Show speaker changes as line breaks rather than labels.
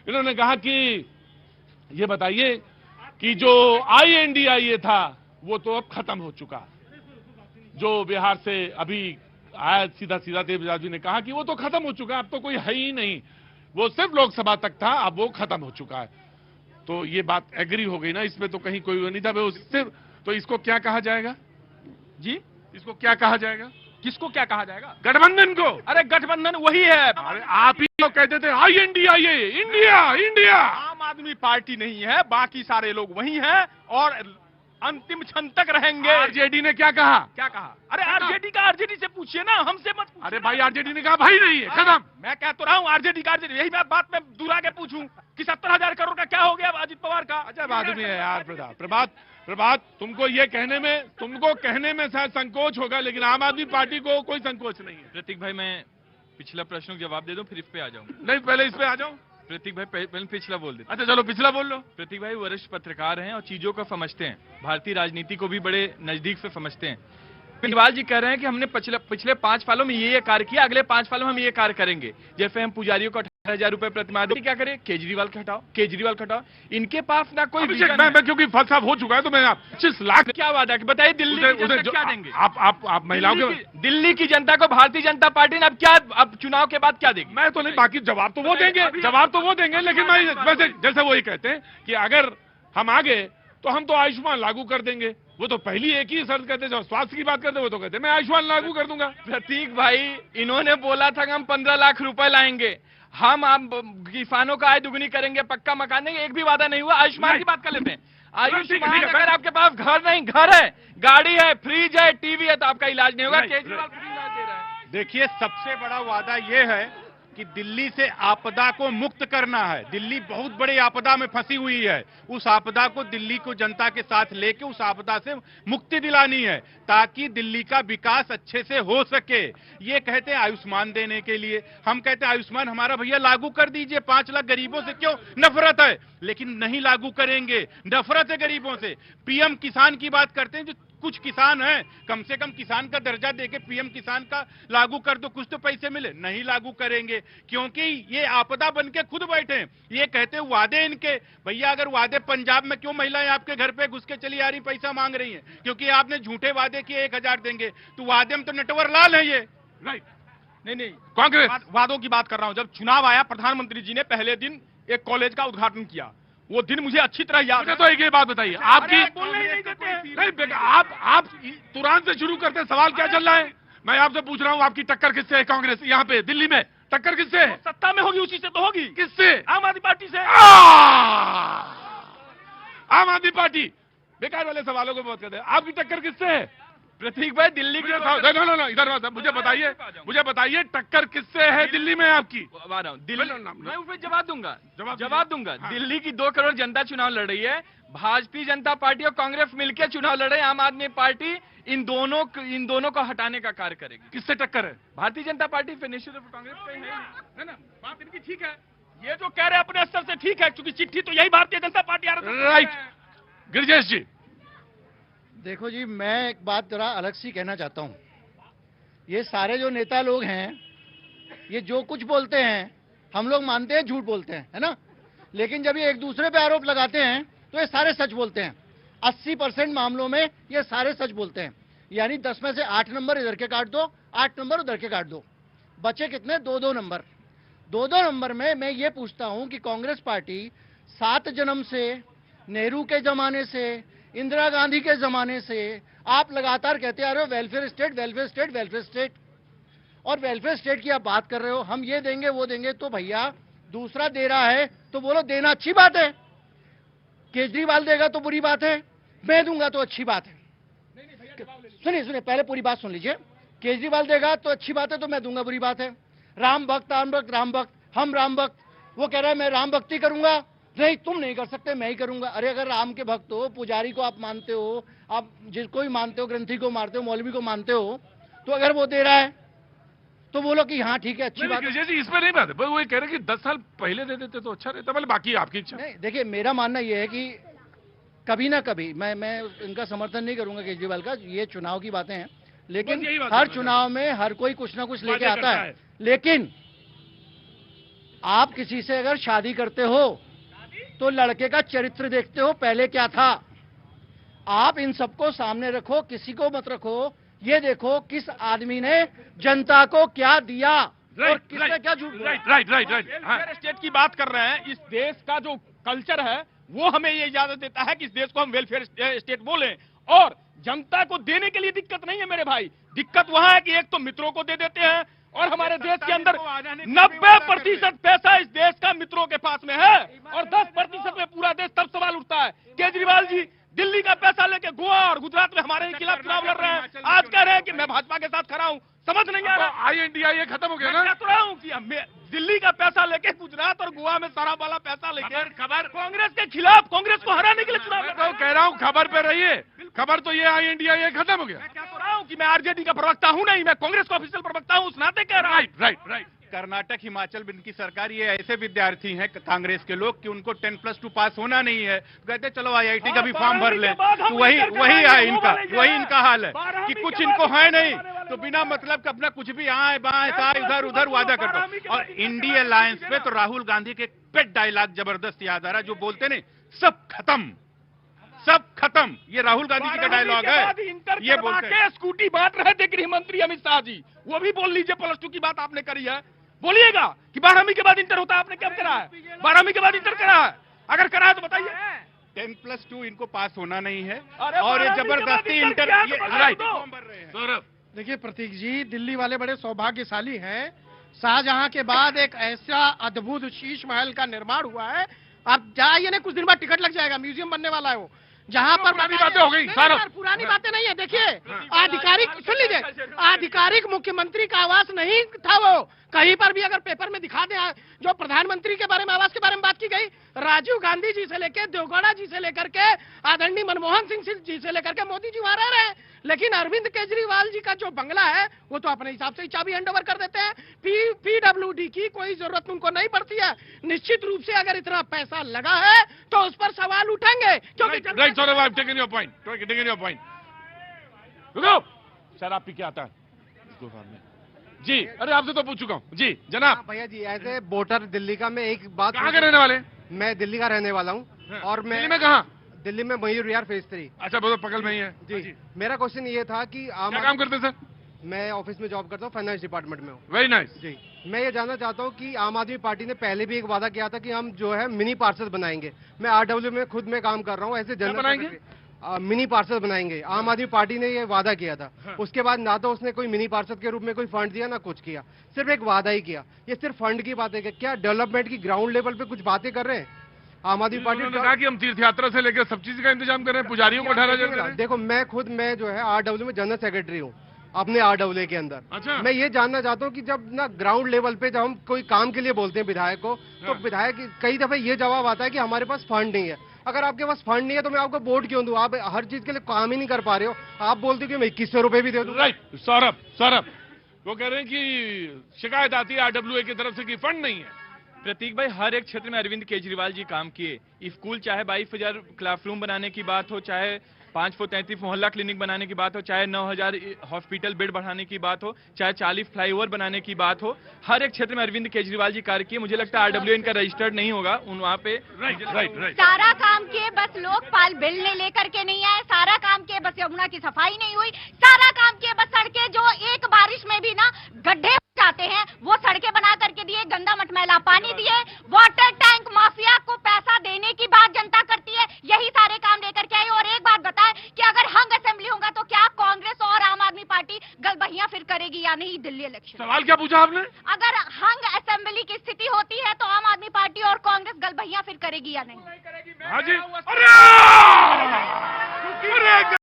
इन्होंने कहा कि ये बताइए कि जो INDIA था वो तो अब खत्म हो चुका, जो बिहार से अभी आया सीधा सीधा तेजस्वी ने कहा कि वो तो खत्म हो चुका, अब तो कोई है ही नहीं, वो सिर्फ लोकसभा तक था, अब वो खत्म हो चुका है। तो ये बात एग्री हो गई ना, इसमें तो कहीं कोई नहीं था, वो सिर्फ, तो इसको क्या कहा जाएगा
जी?
इसको क्या कहा जाएगा?
किसको क्या कहा जाएगा?
गठबंधन को।
अरे गठबंधन वही है।
अरे आप ही तो कहते थे INDIA, इंडिया इंडिया।
आम आदमी पार्टी नहीं है, बाकी सारे लोग वही हैं और अंतिम क्षण तक रहेंगे।
RJD ने क्या कहा?
क्या कहा? अरे RJD से पूछिए ना, हमसे मत पूछिए।
अरे भाई RJD ने कहा भाई नहीं है, खत्म।
मैं कह तो रहा हूँ RJD यही बात मैं दूरा के पूछूं कि 70,000 करोड़ का क्या हो गया अजित पवार का?
अजब आदमी है यार प्रभात, तुमको कहने में शायद संकोच होगा, लेकिन आम आदमी पार्टी को कोई संकोच नहीं है।
प्रतीक भाई, मैं पिछला प्रश्न का जवाब दे दूं, फिर इस पे आ जाऊं।
नहीं, पहले इस पे आ जाओ।
प्रतीक भाई पहले पिछला बोल देते।
अच्छा चलो पिछला बोल लो।
प्रतीक भाई वरिष्ठ पत्रकार हैं और चीजों को समझते हैं, भारतीय राजनीति को भी बड़े नजदीक से समझते हैं। केजरीवाल जी कह रहे हैं कि हमने पिछले 5 सालों में ये कार्य किया, अगले 5 सालों में हम ये कार्य करेंगे। जैसे हम पुजारियों को 18,000 रुपए प्रतिमाह दें, क्या करें? केजरीवाल हटाओ। इनके पास ना कोई
मैं क्योंकि फलसाफ हो चुका है, तो मैं 25 लाख
क्या वादा है बताइए, दिल्ली की जनता क्या देंगे?
आप महिलाओं के,
दिल्ली की जनता को भारतीय जनता पार्टी ने अब चुनाव के बाद क्या देगी?
मैं तो नहीं, बाकी जवाब तो वो देंगे, लेकिन मैं वैसे जैसे वो ही कहते हैं कि अगर हम आगे तो हम तो आयुष्मान लागू कर देंगे। वो तो पहली एक ही शर्त कहते, जब स्वास्थ्य की बात करते वो तो कहते मैं आयुष्मान लागू कर दूंगा।
प्रतीक भाई, इन्होंने बोला था कि हम 15 लाख रुपए लाएंगे, हम किसानों का आय दुगनी करेंगे, पक्का मकान देंगे, एक भी वादा नहीं हुआ। आयुष्मान की बात कर लेते हैं। आयुष्मान, अगर आपके पास घर है, गाड़ी है, फ्रिज है, टीवी है, तो आपका इलाज नहीं होगा। केजरीवाल फ्री इलाज दे रहा है।
देखिए, सबसे बड़ा वादा यह है कि दिल्ली से आपदा को मुक्त करना है। दिल्ली बहुत बड़ी आपदा में फंसी हुई है, उस आपदा को दिल्ली को जनता के साथ लेके उस आपदा से मुक्ति दिलानी है, ताकि दिल्ली का विकास अच्छे से हो सके। ये कहते हैं आयुष्मान देने के लिए, हम कहते हैं आयुष्मान हमारा भैया लागू कर दीजिए। 5 लाख गरीबों से क्यों नफरत है, लेकिन नहीं लागू करेंगे, नफरत है गरीबों से। PM किसान की बात करते हैं, जो कुछ किसान हैं, कम से कम किसान का दर्जा देके PM किसान का लागू कर दो, कुछ तो पैसे मिले। नहीं लागू करेंगे, क्योंकि ये आपदा बन के खुद बैठे हैं। ये कहते हैं वादे इनके, भैया अगर वादे, पंजाब में क्यों महिलाएं आपके घर पे घुस के चली आ रही, पैसा मांग रही हैं? क्योंकि आपने झूठे वादे किए 1,000 देंगे, तो वादे में तो नटवर लाल है ये।
राइट,
नहीं,
कांग्रेस
वादों की बात कर रहा हूं। जब चुनाव आया, प्रधानमंत्री जी ने पहले दिन एक कॉलेज का उद्घाटन किया, वो दिन मुझे अच्छी तरह याद है।
तो एक ये बात बताइए, आपकी
बोलने ही नहीं देते हैं।
नहीं बेटा, आप तुरंत से शुरू करते हैं। सवाल क्या चल रहा है? मैं आपसे पूछ रहा हूं, आपकी टक्कर किससे है? कांग्रेस यहाँ पे दिल्ली में टक्कर किससे है?
सत्ता में होगी उसी से तो होगी।
किससे?
आम आदमी पार्टी से।
आम आदमी पार्टी बेकार वाले सवालों को बहुत कहते हैं। आपकी टक्कर किससे है?
प्रतीक भाई, दिल्ली के
नो, इधर मुझे बताइए टक्कर किससे है दिल्ली में आपकी?
मैं उस पर जवाब दूंगा। दिल्ली की 2 करोड़ जनता चुनाव लड़ रही है, भारतीय जनता पार्टी और कांग्रेस मिलकर चुनाव लड़ रहे हैं। आम आदमी पार्टी इन दोनों को हटाने का कार्य करेगी।
किससे टक्कर है?
भारतीय जनता पार्टी फिर निश्चित रूप से कांग्रेस पे है ना। बात इनकी ठीक है, ये जो कह रहे हैं अपने स्तर से ठीक है, क्योंकि चिट्ठी तो यही भारतीय जनता पार्टी आ रही है।
राइट, गिरिजेश जी।
देखो जी, मैं एक बात जरा अलग सी कहना चाहता हूं। ये सारे जो नेता लोग हैं, ये जो कुछ बोलते हैं हम लोग मानते हैं, झूठ बोलते हैं, है ना। लेकिन जब ये एक दूसरे पे आरोप लगाते हैं तो ये सारे सच बोलते हैं। 80% मामलों में ये सारे सच बोलते हैं। यानी 10 में से 8 नंबर इधर के काट दो, 8 नंबर उधर के काट दो, बचे कितने? 2-2 नंबर। 2-2 नंबर में मैं ये पूछता हूं कि कांग्रेस पार्टी 7 जन्म से, नेहरू के जमाने से, इंदिरा गांधी के जमाने से आप लगातार कहते आ रहे हो welfare state, welfare state, welfare state. और वेलफेयर स्टेट की आप बात कर रहे हो, हम ये देंगे वो देंगे। तो भैया दूसरा दे रहा है तो बोलो देना अच्छी बात है, केजरीवाल देगा तो बुरी बात है, मैं दूंगा तो अच्छी बात है। सुनिए पहले पूरी बात सुन लीजिए। केजरीवाल देगा तो अच्छी बात है, तो मैं दूंगा बुरी बात है। राम भक्त, हम राम भक्त। वो कह रहा है मैं राम भक्ति करूंगा, नहीं तुम नहीं कर सकते, मैं ही करूंगा। अरे अगर राम के भक्त हो, पुजारी को आप मानते हो, आप जिसको भी मानते हो, ग्रंथी को मानते हो, मौलवी को मानते हो, तो अगर वो दे रहा है तो बोलो कि हाँ ठीक है, अच्छी बात है।
जी इसमें नहीं बात है, वो कह रहे कि 10 साल पहले दे देते तो अच्छा रहता। बाकी आपकी इच्छा।
नहीं, देखिए मेरा मानना यह है कि कभी ना कभी मैं इनका समर्थन नहीं करूंगा केजरीवाल का, ये चुनाव की बातें हैं, लेकिन हर चुनाव में हर कोई कुछ ना कुछ लेके आता है। लेकिन आप किसी से अगर शादी करते हो तो लड़के का चरित्र देखते हो, पहले क्या था। आप इन सबको सामने रखो, किसी को मत रखो। ये देखो किस आदमी ने जनता को क्या दिया और किसने क्या झूठ बोला।
वेलफेयर स्टेट की बात कर रहे हैं। इस देश का जो कल्चर है वो हमें ये इजाजत देता है कि इस देश को हम वेलफेयर स्टेट बोलें, और जनता को देने के लिए दिक्कत नहीं है मेरे भाई। दिक्कत वहां है कि एक तो मित्रों को दे देते हैं, और हमारे देश के अंदर 90% पैसा इस देश का मित्रों के पास में है, और 10% में पूरा देश तब सवाल उठता है। केजरीवाल जी दिल्ली का पैसा लेके गोवा और गुजरात में हमारे खिलाफ चुनाव लड़ रहे हैं। आज कह रहे हैं कि मैं भाजपा के साथ खड़ा हूं। समझ नहीं आ रहा।
INDIA खत्म हो गया ना।
मैं कह रहा हूं कि दिल्ली का पैसा लेके गुजरात और गोवा में शराब वाला पैसा लेके खबर कांग्रेस के खिलाफ, कांग्रेस को हराने के लिए चुनाव लड़ रहा हूं।
कह रहा हूँ खबर पे रहिए। खबर तो ये INDIA खत्म हो गया।
मैं कह तो रहा हूं कि मैं आरजेडी का प्रवक्ता हूं नहीं, मैं कांग्रेस का ऑफिशियल प्रवक्ता हूं, उस नाते कह रहा हूं।
राइट।
कर्नाटक, हिमाचल में इनकी सरकार, ये ऐसे विद्यार्थी हैं कांग्रेस के लोग कि उनको 10+2 पास होना नहीं है, कहते चलो IIT का भी फॉर्म भर लें। तो वही है इनका हाल है कि कुछ इनको है नहीं, तो बिना मतलब का अपना कुछ भी आए बाएं साए इधर उधर वादा करता। और इंडिया अलायंस पे तो राहुल गांधी के पेट डायलॉग जबरदस्त याद आ रहा, जो बोलते नहीं सब खत्म। ये राहुल गांधी जी का डायलॉग है। ये बोलते हैं स्कूटी बांट रहे थे गृह मंत्री अमित शाह जी, वो भी बोल लीजिए। +2 की बात आपने करी है, बोलिएगा कि 12वीं के बाद इंटर होता है। आपने कब करा है? 12वीं के बाद इंटर करा है? अगर करा है तो बताइए। 10+2 इनको पास होना नहीं है, और ये जबरदस्ती इंटर राइट।
देखिए प्रतीक जी, दिल्ली वाले बड़े सौभाग्यशाली हैं। शाहजहां के बाद एक ऐसा अद्भुत शीश महल का निर्माण हुआ है। आप जाइए ना, कुछ दिन बाद टिकट लग जाएगा, म्यूजियम बनने वाला है वो, जहां पर
पुरानी बातें हो गई।
पुरानी बातें नहीं है। देखिए आधिकारिक, सुन लीजिए, आधिकारिक मुख्यमंत्री का आवास नहीं था वो। कहीं पर भी अगर पेपर में दिखा दे जो प्रधानमंत्री के बारे में, आवास के बारे में बात की गई, राजीव गांधी जी से लेकर, देवगौड़ा जी से लेकर के, आदरणीय मनमोहन सिंह जी से लेकर के मोदी जी वहां रह रहे हैं। लेकिन अरविंद केजरीवाल जी का जो बंगला है वो तो अपने हिसाब से ही चाबी हैंडओवर कर देते हैं। PWD की कोई जरूरत उनको नहीं पड़ती है। निश्चित रूप से अगर इतना पैसा लगा है तो उस पर सवाल उठेंगे, क्योंकि
शराब पी के आता है जी। अरे आपसे तो पूछ चुका हूँ जी जनाब।
भैया जी, ऐसे वोटर दिल्ली का, मैं एक बात,
कहाँ के रहने वाले?
मैं दिल्ली का रहने वाला हूँ। और मैं
दिल्ली में कहाँ?
दिल्ली में मयूर विहार फेज 3।
अच्छा, बहुत बगल में ही है
जी। मेरा क्वेश्चन ये था कि
क्या काम करते सर?
मैं ऑफिस में जॉब करता हूँ, फाइनेंस डिपार्टमेंट में हूँ।
वेरी नाइस
जी। मैं ये जानना चाहता हूँ कि आम आदमी पार्टी ने पहले भी एक वादा किया था कि हम जो है मिनी पार्सल बनाएंगे। मैं RW में खुद में काम कर रहा हूँ, ऐसे जनरल
बनाएंगे?
मिनी पार्सल बनाएंगे। आम आदमी पार्टी ने ये वादा किया था। उसके बाद ना तो उसने कोई मिनी पार्सल के रूप में कोई फंड दिया, ना कुछ किया, सिर्फ एक वादा ही किया। ये सिर्फ फंड की बातें, क्या डेवलपमेंट की ग्राउंड लेवल पे कुछ बातें कर रहे हैं आम आदमी पार्टी?
उन्होंने कहा कि हम तीर्थ यात्रा से लेकर सब चीज का इंतजाम कर रहे हैं, पुजारियों को 18,000 दे रहे हैं।
देखो, मैं जो है RW में जनरल सेक्रेटरी हूँ अपने RW के अंदर।
अच्छा।
मैं ये जानना चाहता हूँ कि जब ना ग्राउंड लेवल पे जब हम कोई काम के लिए बोलते हैं विधायक को, तो विधायक कई दफे ये जवाब आता है कि हमारे पास फंड नहीं है। अगर आपके पास फंड नहीं है तो मैं आपको वोट क्यों दूं? आप हर चीज के लिए काम ही नहीं कर पा रहे हो। आप बोलते हो कि मैं 2100 रुपए भी दे दूं।
राइट। सौरभ वो कह रहे हैं कि शिकायत आती है RWA की तरफ से कि फंड नहीं है।
प्रतीक भाई, हर एक क्षेत्र में अरविंद केजरीवाल जी काम किए। स्कूल चाहे 22,000 क्लासरूम बनाने की बात हो, चाहे 533 मोहल्ला क्लिनिक बनाने की बात हो, चाहे 9,000 हॉस्पिटल बेड बढ़ाने की बात हो, चाहे 40 फ्लाईओवर बनाने की बात हो, हर एक क्षेत्र में अरविंद केजरीवाल जी कार्य किए। मुझे लगता है RWA इनका रजिस्टर्ड नहीं होगा वहाँ पे।
राइट।
सारा काम किए, बस लोकपाल बिल ने लेकर के नहीं आए। सारा काम किए, बस यमुना की सफाई नहीं हुई। सारा काम किए, बस सड़कें जो एक बारिश में भी ना गड्ढे जाते हैं वो सड़कें बना करके दिए, गंदा मटमैला पानी दिए। वाटर टैंक माफिया को पैसा देने की बात जनता करती है, यही सारे काम लेकर के आई। और एक बात बताएं कि अगर हंग असेंबली होगा तो क्या कांग्रेस और आम आदमी पार्टी गलबहियां फिर करेगी या नहीं दिल्ली इलेक्शन?
सवाल क्या पूछा आपने?
अगर हंग असेंबली की स्थिति होती है तो आम आदमी पार्टी और कांग्रेस गलबहियां फिर करेगी या नहीं?
हाँ जी। अरे